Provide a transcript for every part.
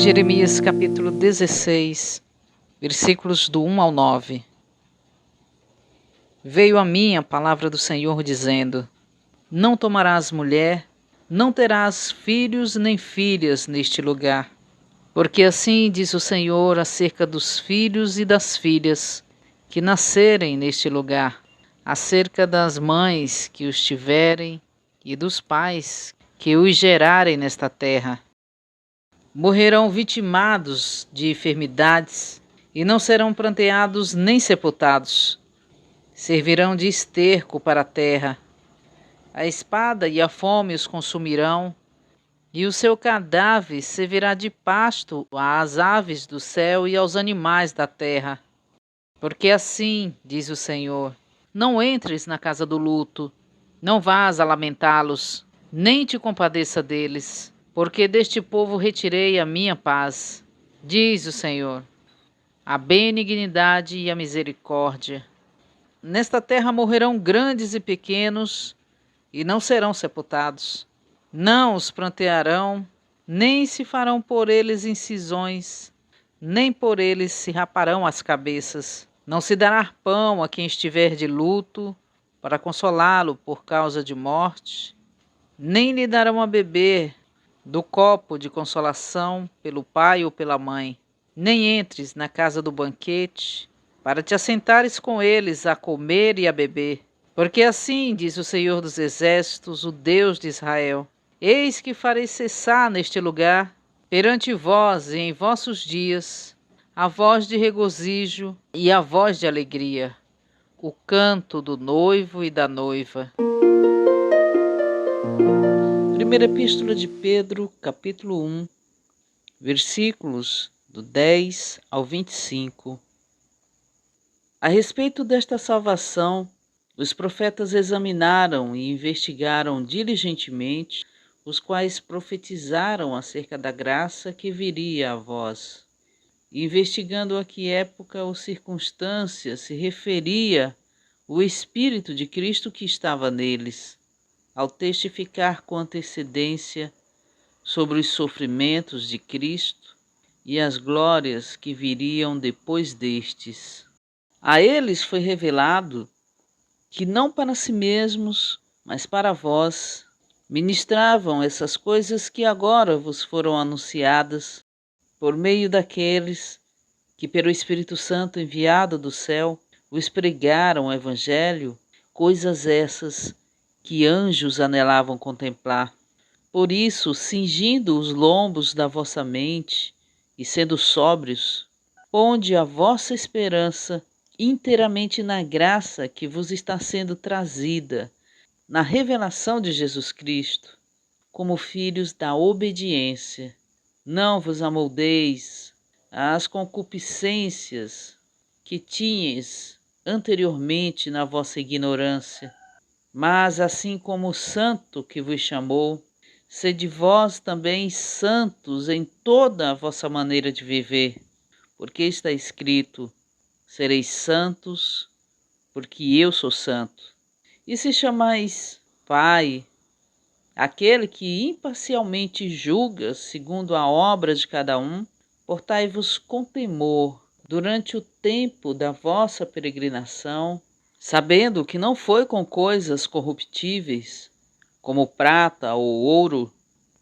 Jeremias capítulo 16, versículos do 1 ao 9. Veio a mim a palavra do Senhor dizendo: Não tomarás mulher, não terás filhos nem filhas neste lugar. Porque assim diz o Senhor acerca dos filhos e das filhas que nascerem neste lugar, acerca das mães que os tiverem e dos pais que os gerarem nesta terra. Morrerão vitimados de enfermidades e não serão pranteados nem sepultados. Servirão de esterco para a terra. A espada e a fome os consumirão, e o seu cadáver servirá de pasto às aves do céu e aos animais da terra. Porque assim, diz o Senhor, não entres na casa do luto, não vás a lamentá-los, nem te compadeça deles, porque deste povo retirei a minha paz, diz o Senhor, a benignidade e a misericórdia. Nesta terra morrerão grandes e pequenos, e não serão sepultados. Não os prantearão, nem se farão por eles incisões, nem por eles se raparão as cabeças. Não se dará pão a quem estiver de luto, para consolá-lo por causa de morte, nem lhe darão a beber do copo de consolação pelo pai ou pela mãe. Nem entres na casa do banquete, para te assentares com eles a comer e a beber. Porque assim diz o Senhor dos Exércitos, o Deus de Israel: Eis que farei cessar neste lugar, perante vós e em vossos dias, a voz de regozijo e a voz de alegria, o canto do noivo e da noiva. Primeira Epístola de Pedro, capítulo 1, versículos do 10 ao 25. A respeito desta salvação, os profetas examinaram e investigaram diligentemente, os quais profetizaram acerca da graça que viria a vós, investigando a que época ou circunstância se referia o Espírito de Cristo que estava neles, ao testificar com antecedência sobre os sofrimentos de Cristo e as glórias que viriam depois destes. A eles foi revelado que não para si mesmos, mas para vós, ministravam essas coisas que agora vos foram anunciadas, por meio daqueles que, pelo Espírito Santo enviado do céu, vos pregaram o Evangelho, coisas essas que anjos anelavam contemplar. Por isso, cingindo os lombos da vossa mente e sendo sóbrios, ponde a vossa esperança inteiramente na graça que vos está sendo trazida, na revelação de Jesus Cristo, como filhos da obediência. Não vos amoldeis às concupiscências que tinhas anteriormente na vossa ignorância, mas assim como o Santo que vos chamou, sede vós também santos em toda a vossa maneira de viver, porque está escrito: sereis santos, porque eu sou santo. E se chamais Pai, aquele que imparcialmente julga segundo a obra de cada um, portai-vos com temor durante o tempo da vossa peregrinação, sabendo que não foi com coisas corruptíveis, como prata ou ouro,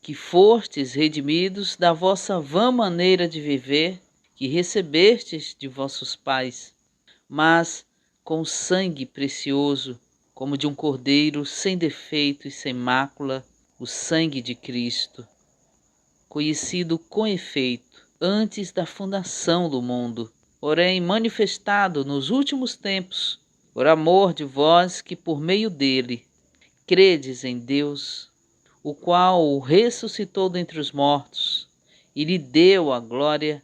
que fostes redimidos da vossa vã maneira de viver, que recebestes de vossos pais, mas com sangue precioso, como de um cordeiro sem defeito e sem mácula, o sangue de Cristo, conhecido com efeito antes da fundação do mundo, porém manifestado nos últimos tempos, por amor de vós que por meio dele credes em Deus, o qual o ressuscitou dentre os mortos e lhe deu a glória,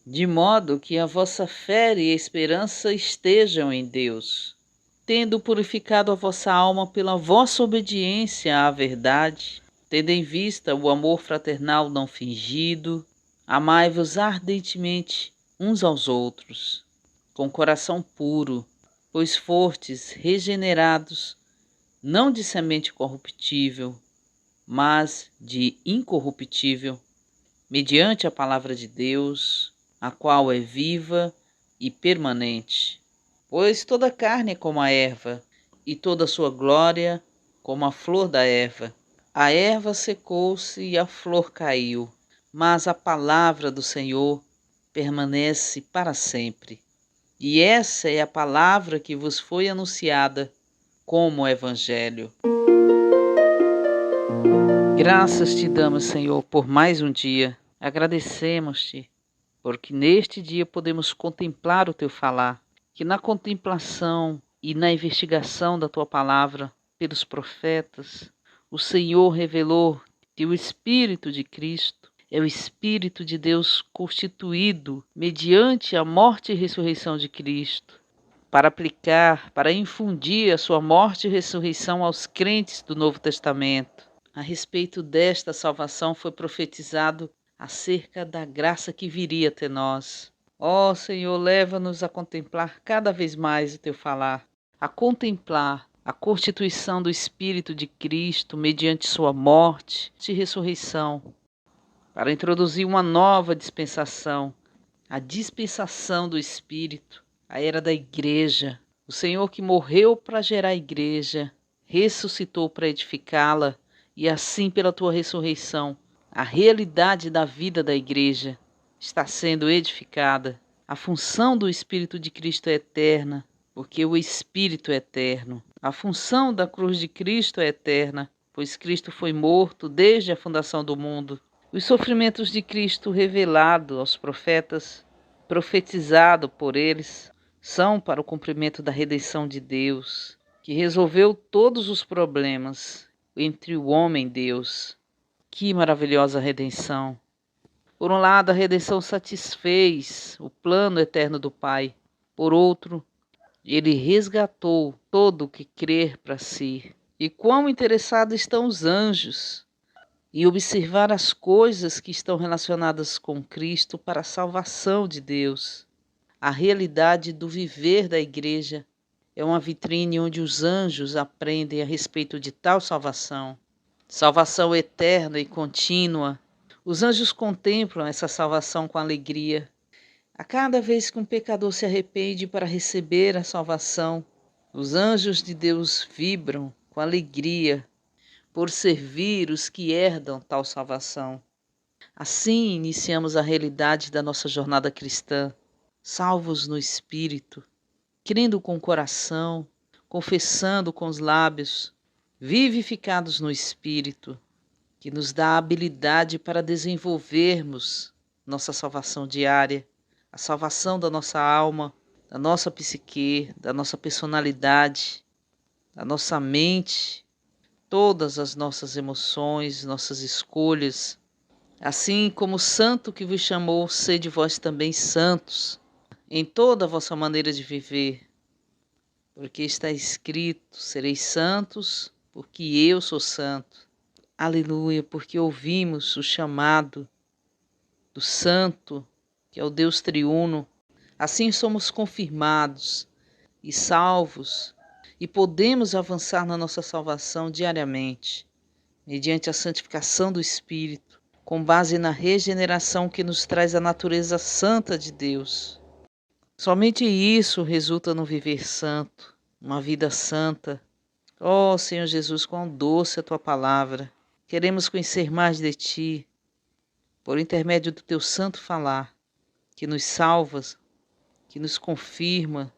de modo que a vossa fé e esperança estejam em Deus. Tendo purificado a vossa alma pela vossa obediência à verdade, tendo em vista o amor fraternal não fingido, amai-vos ardentemente uns aos outros, com coração puro, pois fostes regenerados, não de semente corruptível, mas de incorruptível, mediante a palavra de Deus, a qual é viva e permanente. Pois toda carne é como a erva, e toda sua glória como a flor da erva. A erva secou-se e a flor caiu, mas a palavra do Senhor permanece para sempre. E essa é a palavra que vos foi anunciada como Evangelho. Graças te damos, Senhor, por mais um dia. Agradecemos-te, porque neste dia podemos contemplar o teu falar, que na contemplação e na investigação da tua palavra pelos profetas, o Senhor revelou que o Espírito de Cristo é o Espírito de Deus constituído mediante a morte e ressurreição de Cristo, para aplicar, para infundir a sua morte e ressurreição aos crentes do Novo Testamento. A respeito desta salvação foi profetizado acerca da graça que viria até nós. Ó Senhor, leva-nos a contemplar cada vez mais o teu falar, a contemplar a constituição do Espírito de Cristo mediante sua morte e ressurreição, para introduzir uma nova dispensação, a dispensação do Espírito, a era da igreja. O Senhor que morreu para gerar a igreja, ressuscitou para edificá-la, e assim pela tua ressurreição, a realidade da vida da igreja está sendo edificada. A função do Espírito de Cristo é eterna, porque o Espírito é eterno. A função da cruz de Cristo é eterna, pois Cristo foi morto desde a fundação do mundo. Os sofrimentos de Cristo revelados aos profetas, profetizado por eles, são para o cumprimento da redenção de Deus, que resolveu todos os problemas entre o homem e Deus. Que maravilhosa redenção! Por um lado, a redenção satisfez o plano eterno do Pai. Por outro, ele resgatou todo o que crer para si. E quão interessados estão os anjos em observar as coisas que estão relacionadas com Cristo para a salvação de Deus. A realidade do viver da igreja é uma vitrine onde os anjos aprendem a respeito de tal salvação. Salvação eterna e contínua. Os anjos contemplam essa salvação com alegria. A cada vez que um pecador se arrepende para receber a salvação, os anjos de Deus vibram com alegria por servir os que herdam tal salvação. Assim iniciamos a realidade da nossa jornada cristã, salvos no Espírito, crendo com o coração, confessando com os lábios, vivificados no Espírito, que nos dá a habilidade para desenvolvermos nossa salvação diária, a salvação da nossa alma, da nossa psique, da nossa personalidade, da nossa mente, todas as nossas emoções, nossas escolhas. Assim como o santo que vos chamou, sede vós também santos, em toda a vossa maneira de viver, porque está escrito, sereis santos, porque eu sou santo. Aleluia, porque ouvimos o chamado do Santo, que é o Deus triuno. Assim somos confirmados e salvos e podemos avançar na nossa salvação diariamente, mediante a santificação do Espírito, com base na regeneração que nos traz a natureza santa de Deus. Somente isso resulta no viver santo, uma vida santa. Ó Senhor Jesus, quão doce a Tua palavra. Queremos conhecer mais de Ti, por intermédio do Teu santo falar, que nos salvas, que nos confirma,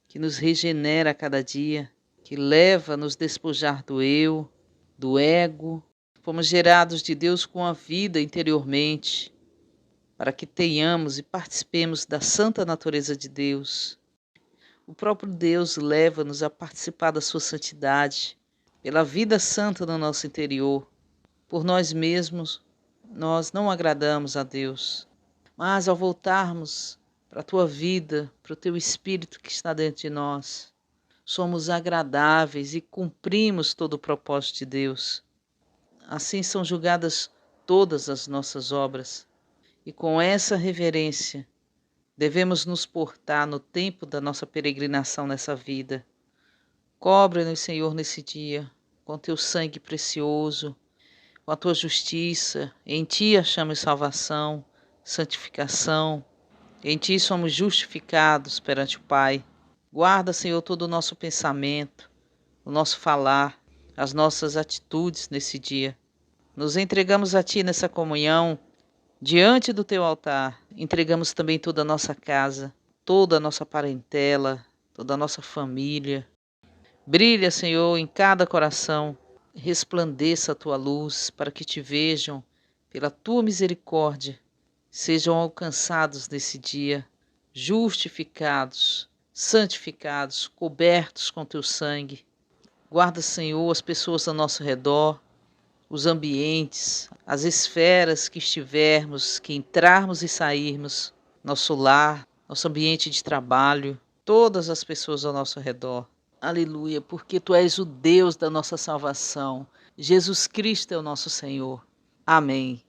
que nos regenera a cada dia, que leva a nos despojar do eu, do ego. Fomos gerados de Deus com a vida interiormente, para que tenhamos e participemos da santa natureza de Deus. O próprio Deus leva-nos a participar da sua santidade, pela vida santa no nosso interior. Por nós mesmos, nós não agradamos a Deus, mas ao voltarmos para a tua vida, para o teu Espírito que está dentro de nós, somos agradáveis e cumprimos todo o propósito de Deus. Assim são julgadas todas as nossas obras, e com essa reverência devemos nos portar no tempo da nossa peregrinação nessa vida. Cobre-nos, Senhor, nesse dia, com teu sangue precioso. com a tua justiça. Em ti achamos salvação, santificação. Em ti somos justificados perante o Pai. Guarda, Senhor, todo o nosso pensamento, o nosso falar, as nossas atitudes nesse dia. Nos entregamos a ti nessa comunhão, diante do teu altar. Entregamos também toda a nossa casa, toda a nossa parentela, toda a nossa família. Brilha, Senhor, em cada coração. Resplandeça a tua luz para que te vejam pela tua misericórdia. Sejam alcançados nesse dia, justificados, santificados, cobertos com teu sangue. Guarda, Senhor, as pessoas ao nosso redor, os ambientes, as esferas que estivermos, que entrarmos e sairmos, nosso lar, nosso ambiente de trabalho, todas as pessoas ao nosso redor. Aleluia, porque tu és o Deus da nossa salvação. Jesus Cristo é o nosso Senhor. Amém.